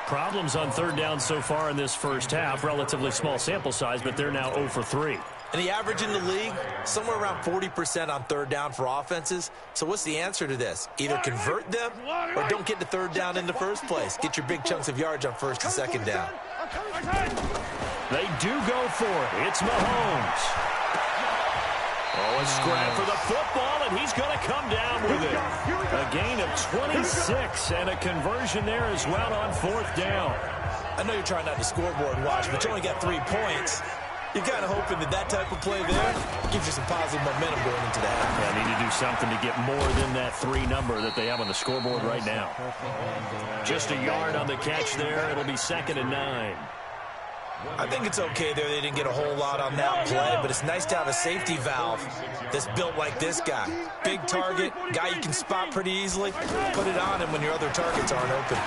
Speaker 2: Problems on 3rd down so far in this first half. Relatively small sample size, but they're now 0 for 3.
Speaker 1: And the average in the league, somewhere around 40% on 3rd down for offenses. So what's the answer to this? Either convert them or don't get to 3rd down in the first place. Get your big chunks of yards on 1st and 2nd down.
Speaker 2: They do go for it. It's Mahomes. Oh, a scrap for the football, and he's going to come down with it. A gain of 26 and a conversion there as well on 4th down.
Speaker 1: I know you're trying not to scoreboard watch, but you only got 3 points. You're kind of hoping that type of play there gives you some positive momentum going into that.
Speaker 2: Yeah, need to do something to get more than that 3 number that they have on the scoreboard right now. Just a yard on the catch there. It'll be 2nd and 9.
Speaker 1: I think it's okay there. They didn't get a whole lot on that play, but it's nice to have a safety valve that's built like this guy. Big target, guy you can spot pretty easily. Put it on him when your other targets aren't open.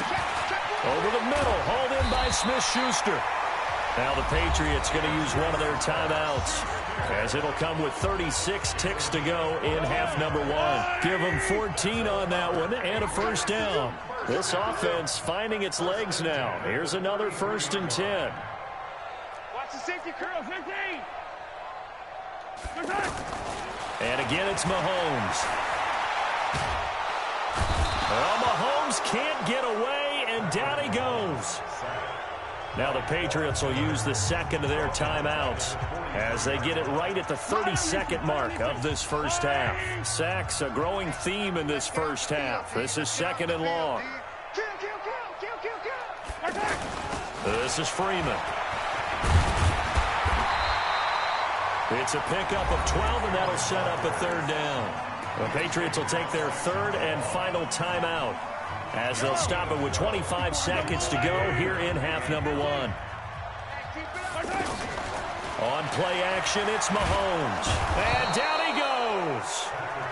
Speaker 2: Over the middle, hauled in by Smith-Schuster. Now the Patriots going to use one of their timeouts, as it'll come with 36 ticks to go in half number 1. Give them 14 on that one and a 1st down. This offense finding its legs now. Here's another 1st and 10.
Speaker 4: Watch the safety curl, 15.
Speaker 2: And again, it's Mahomes. Well, Mahomes can't get away, and down he goes. Now the Patriots will use the 2nd of their timeouts as they get it right at the 32nd mark of this first half. Sacks, a growing theme in this first half. This is 2nd and long. This is Freeman. It's a pickup of 12, and that'll set up a 3rd down. The Patriots will take their 3rd and final timeout, as they'll stop it with 25 seconds to go here in half number 1. On play action, it's Mahomes. And down he goes.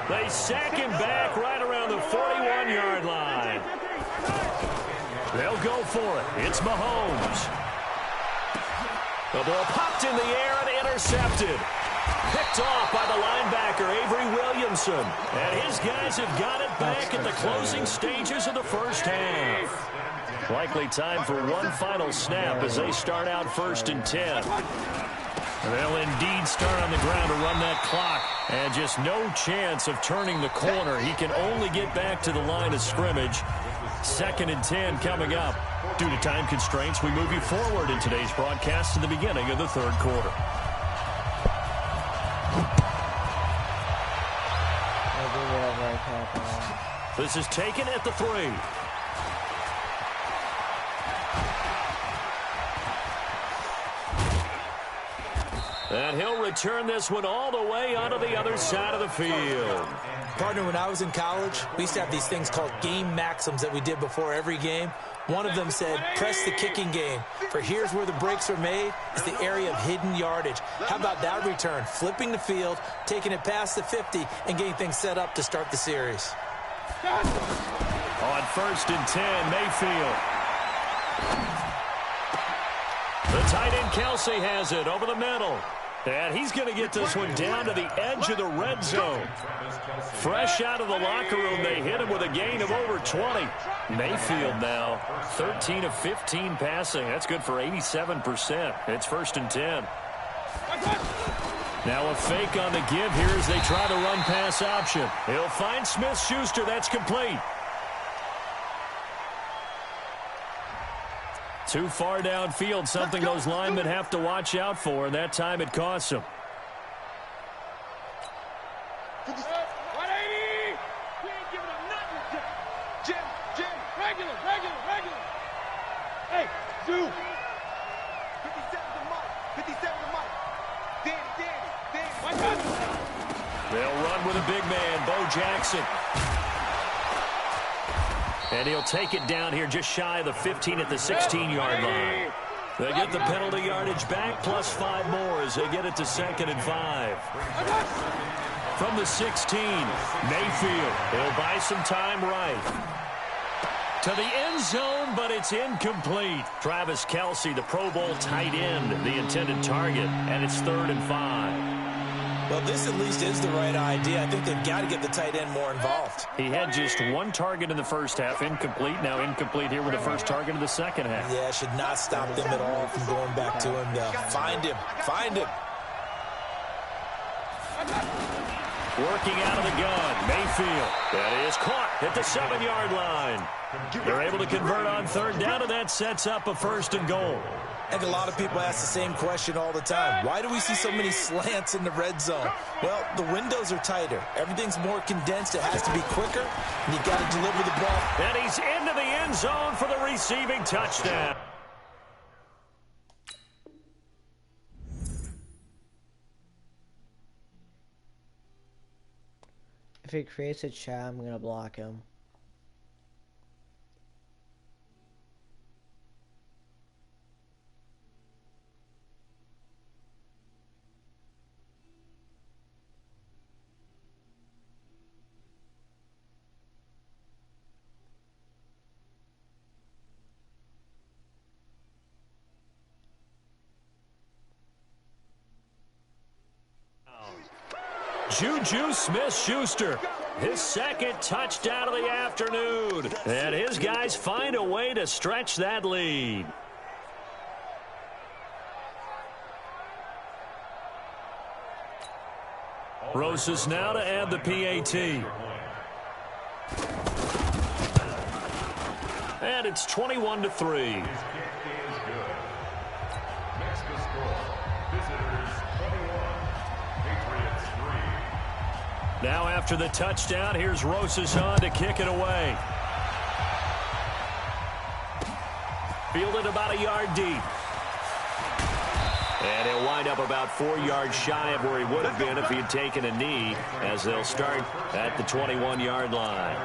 Speaker 2: They sack him back right around the 41-yard line. They'll go for it. It's Mahomes. The ball popped in the air and intercepted. Picked off by the linebacker, Avery Williamson. And his guys have got it back at the closing stages of the first half. Likely time for one final snap as they start out 1st and 10. They'll indeed start on the ground to run that clock. And just no chance of turning the corner. He can only get back to the line of scrimmage. 2nd and 10 coming up. Due to time constraints, we move you forward in today's broadcast to the beginning of the 3rd quarter.
Speaker 3: I'll do whatever I can.
Speaker 2: This is taken at the 3. And he'll return this one all the way onto the other side of the field.
Speaker 1: Partner, when I was in college, we used to have these things called game maxims that we did before every game. One of them said, press the kicking game. For here's where the breaks are made. It's the area of hidden yardage. How about that return? Flipping the field, taking it past the 50, and getting things set up to start the series.
Speaker 2: On 1st and 10, Mayfield. The tight end Kelsey has it over the middle. And he's going to get this one down to the edge of the red zone. Fresh out of the locker room, they hit him with a gain of over 20. Mayfield now, 13 of 15 passing. That's good for 87%. It's 1st and 10. Now a fake on the give here as they try the run-pass option. He'll find Smith-Schuster. That's complete. Too far downfield, something those linemen have to watch out for, and that time it costs them.
Speaker 4: 180! We ain't giving them nothing. Jim, regular. Hey, Zoo. 57 to Mike. Danny.
Speaker 2: They'll run with a big man, Bo Jackson. And he'll take it down here just shy of the 15 at the 16-yard line. They get the penalty yardage back plus 5 more as they get it to 2nd and 5. From the 16, Mayfield. He'll buy some time right. To the end zone, but it's incomplete. Travis Kelsey, the Pro Bowl tight end, the intended target, and it's 3rd and 5.
Speaker 1: Well, this at least is the right idea. I think they've got to get the tight end more involved.
Speaker 2: He had just 1 target in the first half, incomplete. Now incomplete here with the first target of the second half.
Speaker 1: Yeah, should not stop them at all from going back to him. Find him.
Speaker 2: Working out of the gun, Mayfield. That is caught at the 7-yard line. They're able to convert on 3rd down, and that sets up a 1st and goal.
Speaker 1: I think a lot of people ask the same question all the time. Why do we see so many slants in the red zone? Well, the windows are tighter. Everything's more condensed. It has to be quicker, and you got to deliver the ball.
Speaker 2: And he's into the end zone for the receiving touchdown.
Speaker 3: If he creates a chat, I'm going to block him.
Speaker 2: Juju Smith-Schuster, his 2nd touchdown of the afternoon. And his guys find a way to stretch that lead. Rosas now to add the PAT. And it's 21-3. Now after the touchdown, here's Rosas on to kick it away. Fielded about a yard deep. And he'll wind up about 4 yards shy of where he would have been if he had taken a knee, as they'll start at the 21-yard line.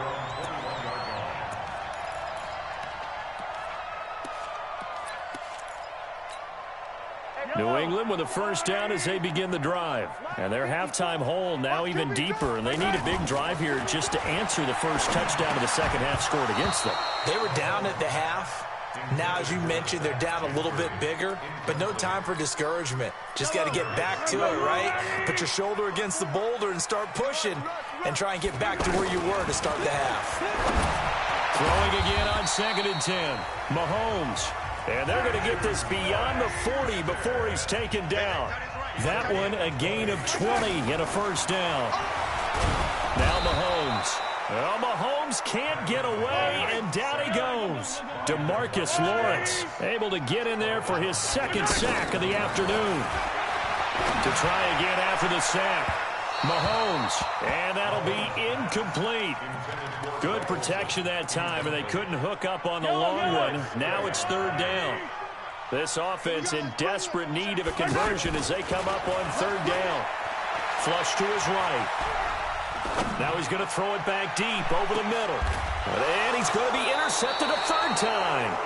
Speaker 2: New England with a 1st down as they begin the drive. And their halftime hole now even deeper, and they need a big drive here just to answer the first touchdown of the second half scored against them.
Speaker 1: They were down at the half. Now, as you mentioned, they're down a little bit bigger, but no time for discouragement. Just got to get back to it, right? Put your shoulder against the boulder and start pushing and try and get back to where you were to start the half.
Speaker 2: Throwing again on 2nd and 10. Mahomes. And they're going to get this beyond the 40 before he's taken down. That one a gain of 20 and a 1st down. Now Mahomes. Well, Mahomes can't get away, and down he goes. DeMarcus Lawrence able to get in there for his 2nd sack of the afternoon. To try again after the sack. Mahomes, and that'll be incomplete. Good protection that time, and they couldn't hook up on the long one. Now it's 3rd down. This offense in desperate need of a conversion as they come up on third down. Flush to his right. Now he's going to throw it back deep over the middle. And he's going to be intercepted a third time.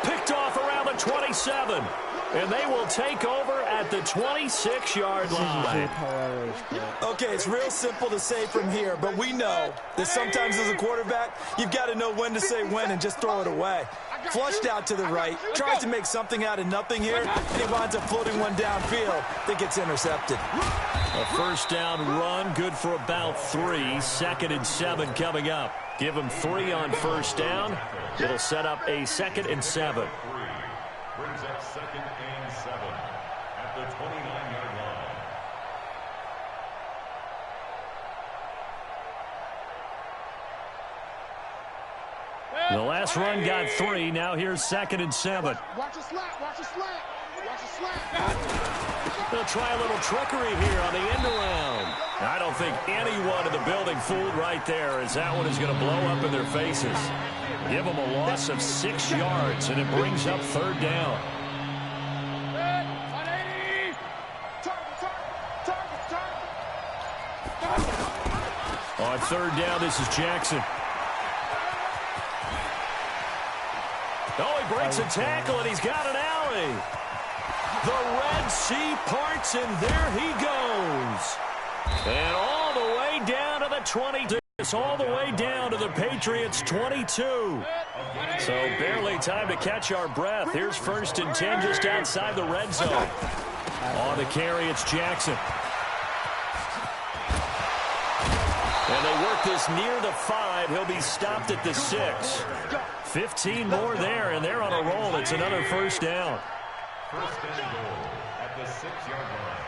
Speaker 2: Picked off around the 27. And they will take over at the 26-yard line.
Speaker 1: Okay, it's real simple to say from here, but we know that sometimes as a quarterback, you've got to know when to say when and just throw it away. Flushed out to the right, tries to make something out of nothing here, and he winds up floating one downfield that gets intercepted.
Speaker 2: A first down run, good for about 3. 2nd and 7 coming up. Give him 3 on first down. It'll set up a 2nd and 7.
Speaker 5: Brings up 2nd and 7 at the 29-yard line.
Speaker 2: The last run got 3. Now here's 2nd and 7.
Speaker 6: Watch a slant. Watch a slant. Watch a slant.
Speaker 2: They'll try a little trickery here on the end around. I don't think anyone in the building fooled right there, as that one is going to blow up in their faces. Give them a loss of 6 yards, and it brings up third down. On third down, this is Jackson. Oh, he breaks a tackle, and he's got an alley. The Red Sea parts, and there he goes. And all the way down to the 22. All the way down to the Patriots' 22. So barely time to catch our breath. Here's 1st and 10 just outside the red zone. On the carry, it's Jackson. And they work this near the 5. He'll be stopped at the 6. 15 more there, and they're on a roll. It's another first down.
Speaker 5: First and goal at the 6-yard line.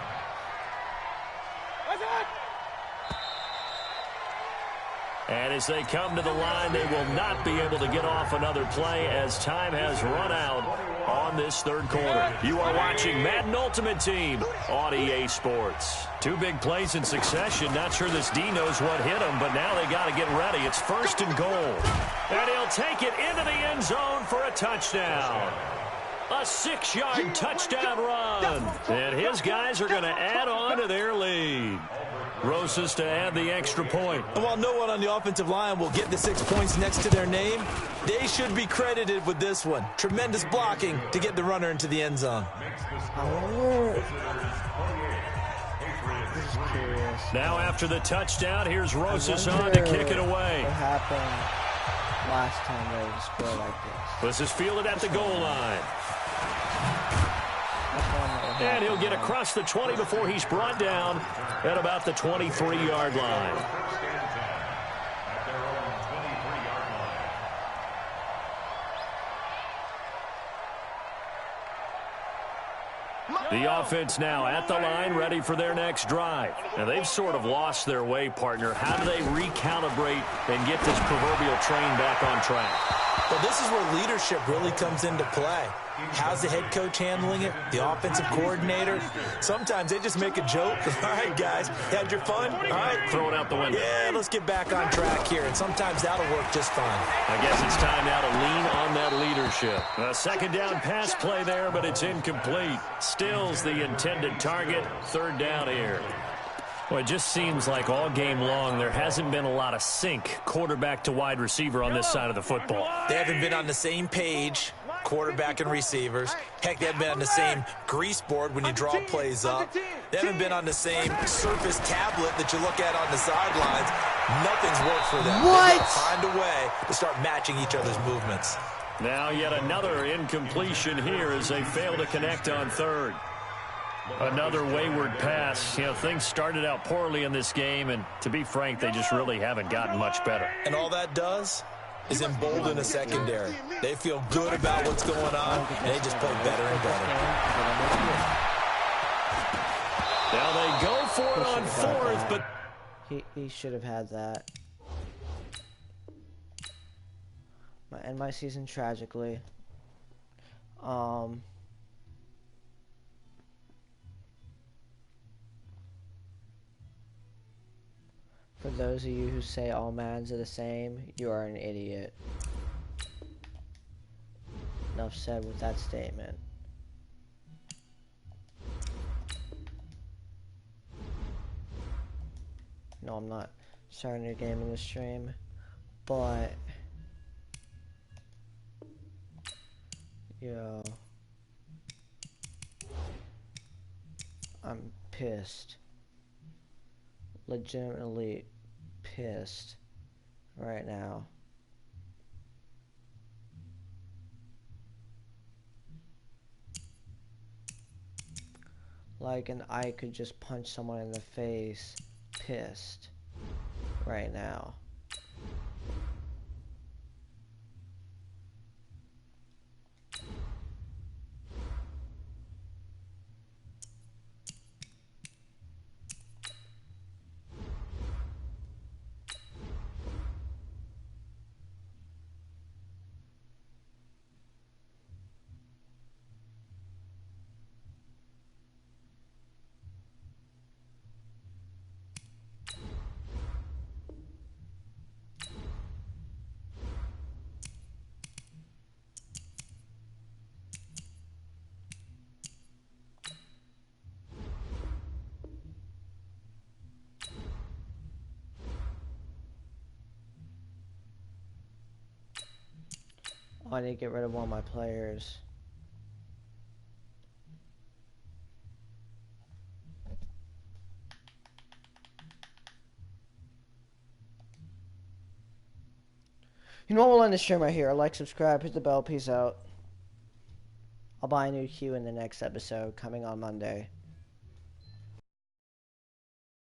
Speaker 2: And as they come to the line, they will not be able to get off another play as time has run out on this third quarter. You are watching Madden Ultimate Team on EA Sports. 2 big plays in succession. Not sure this D knows what hit him, but now they got to get ready. It's 1st and goal. And he'll take it into the end zone for a touchdown. A 6-yard touchdown run. And his guys are going to add on to their lead. Rosas to add the extra point.
Speaker 1: And while no one on the offensive line will get the 6 points next to their name, they should be credited with this one. Tremendous blocking to get the runner into the end zone.
Speaker 2: Now after the touchdown, here's Rosas on to kick it away.
Speaker 3: What happened last time they scored like this?
Speaker 2: This is fielded at the goal line. And he'll get across the 20 before he's brought down at about the 23-yard line.
Speaker 5: First and 10 at their own 23-yard line.
Speaker 2: The offense now at the line, ready for their next drive. Now, they've sort of lost their way, partner. How do they recalibrate and get this proverbial train back on track?
Speaker 1: Well, this is where leadership really comes into play. How's the head coach handling it? The offensive coordinator? Sometimes they just make a joke. All right, guys, had your fun? All right.
Speaker 2: Throw it out the window.
Speaker 1: Yeah, let's get back on track here. And sometimes that'll work just fine.
Speaker 2: I guess it's time now to lean on that leadership. A second down pass play there, but it's incomplete. Stills the intended target. Third down here. Well, it just seems like all game long there hasn't been a lot of sync quarterback to wide receiver on this side of the football.
Speaker 1: They haven't been on the same page, quarterback and receivers. Heck, they haven't been on the same grease board when you draw plays up. They haven't been on the same surface tablet that you look at on the sidelines. Nothing's worked for them.
Speaker 3: What?
Speaker 1: They've got to find a way to start matching each other's movements.
Speaker 2: Now yet another incompletion here as they fail to connect on third. Another wayward pass. You know, things started out poorly in this game, and to be frank, they just really haven't gotten much better.
Speaker 1: And all that does is embolden a secondary. They feel good about what's going on, and they just play better and better.
Speaker 2: Now they go for it on fourth, but
Speaker 3: he should have had that. I end my season tragically. For those of you who say all Maddens are the same, you are an idiot. Enough said with that statement. No, I'm not starting a game in the stream, but yo, I'm pissed. Legitimately pissed right now. Like, and I could just punch someone in the face. Pissed right now. Oh, I need to get rid of one of my players. You know what, we'll end the stream right here. Like, subscribe, hit the bell, peace out. I'll buy a new queue in the next episode coming on Monday.